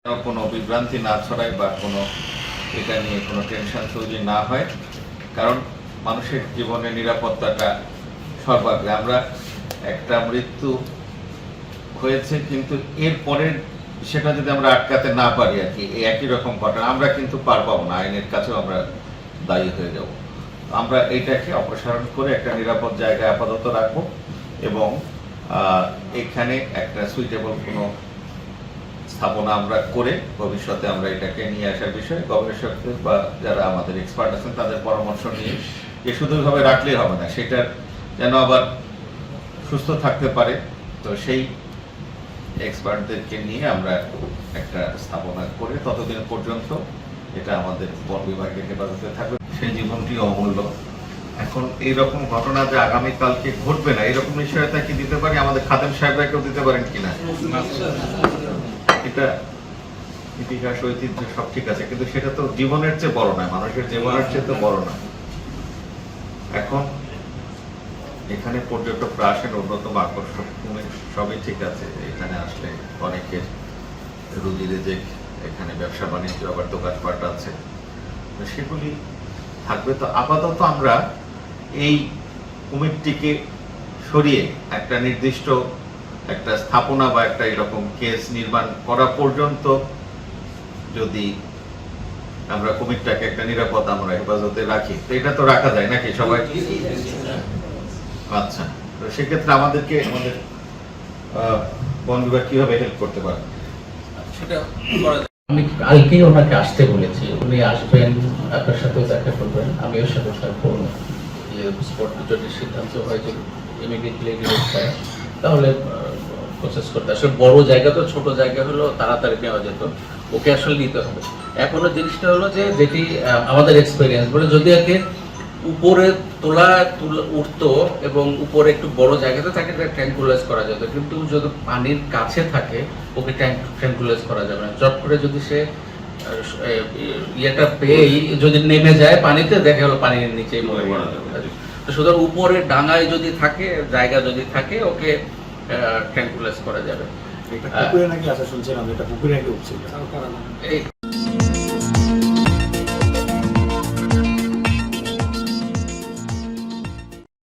কোনো বিভ্রান্তি না ছড়ায় বা কোনো এটা নিয়ে কোনো টেনশন তৈরি না হয়, কারণ মানুষের জীবনের নিরাপত্তাটা সর্বাগ্রে। আমরা একটা মৃত্যু হয়েছে, কিন্তু এর পরের সেটা যদি আমরা আটকাতে না পারি আর কি, এই একই রকম ঘটনা আমরা কিন্তু পার পাবো না, আইনের কাছেও আমরা দায়ী হয়ে যাব। আমরা এইটাকে অপসারণ করে একটা নিরাপদ জায়গায় আপাতত রাখবো এবং এখানে একটা সুইটেবল কোনো স্থাপনা আমরা করে ভবিষ্যতে আমরা এটাকে নিয়ে আসার বিষয়ে গবেষকদের বা যারা আমাদের এক্সপার্ট আছেন তাদের পরামর্শ নিয়ে যে শুধু এইভাবে রাখলেই হবে না, সেটার যেন আবার সুস্থ থাকতে পারে, তো সেই এক্সপার্টদেরকে নিয়ে আমরা একটা স্থাপনা করে ততদিন পর্যন্ত এটা আমাদের বন বিভাগের হেফাজতে থাকবে। সেই জীবনটি অমূল্য। এখন এইরকম ঘটনা যে আগামীকালকে ঘটবে না এরকম নিশ্চয়তা কি দিতে পারি? আমাদের খাদেম সাহেবরা কেউ দিতে পারেন কিনা? এটা ইতিহাস ঐতিহ্য সব ঠিক আছে, কিন্তু সেটা তো জীবনের চেয়ে বড় নয়, মানুষের জীবনের চেয়ে তো বড় না। এখন এখানে পর্যটকরা আসেন, অন্যতম আকর্ষণ সবই ঠিক আছে, এখানে আসলে অনেকের রুজি রেজেক, এখানে ব্যবসা বাণিজ্য, আবার দোকানপাট আছে, সেগুলি থাকবে। তো আপাতত আমরা এই কুমিরটিকে সরিয়ে একটা নির্দিষ্ট একটা স্থাপনা বা একটা এরকম কেস নির্মাণ করা পর্যন্ত যদি আমরা কুমিরটাকে একটা নিরাপদ আমরা হেফাজতে রাখি, তো এটা তো রাখা যায় নাকি সবাই? আচ্ছা, তো সেক্ষেত্রে আমাদেরকে আমাদের বন বিভাগ কিভাবে হেল্প করতে পারে? আমি কালকেই ওনাকে আসতে বলেছি, উনি আসবেন, আপনার সাথেও দেখা করবেন, আমিও সাথে করবো। স্পট যদি সিদ্ধান্ত হয় যে ইমিডিয়েটলি রিলিজ পায় তাহলে প্রসেস করতে, আসলে বড় জায়গা তো, ছোট জায়গা হলো তাড়াতাড়ি নেওয়া যেত, ওকে আসলে নিতে হবে। এখনো জিনিসটা হলো যে যেটি আমাদের এক্সপেরিয়েন্স বলে, যদি আগে উপরে উঠতো এবং উপরে একটু বড় জায়গাতে থাকে ট্র্যাঙ্কুলাইজ করা যেত, কিন্তু যদি পানির কাছে থাকে ওকে ট্র্যাঙ্কুলাইজ করা যাবে না। চট করে যদি সে ইয়েটা পেয়েই যদি নেমে যায় পানিতে, দেখা গেল পানির নিচেই মরে পড়া যাবে। তো সুতরাং উপরে ডাঙায় যদি থাকে, জায়গা যদি থাকে, ওকে ট্র্যাঙ্কুলাইজ করা যাবে। পুকুরে নাকি আসা শুনছিলাম, এটা পুকুরে নাকি উঠছিল।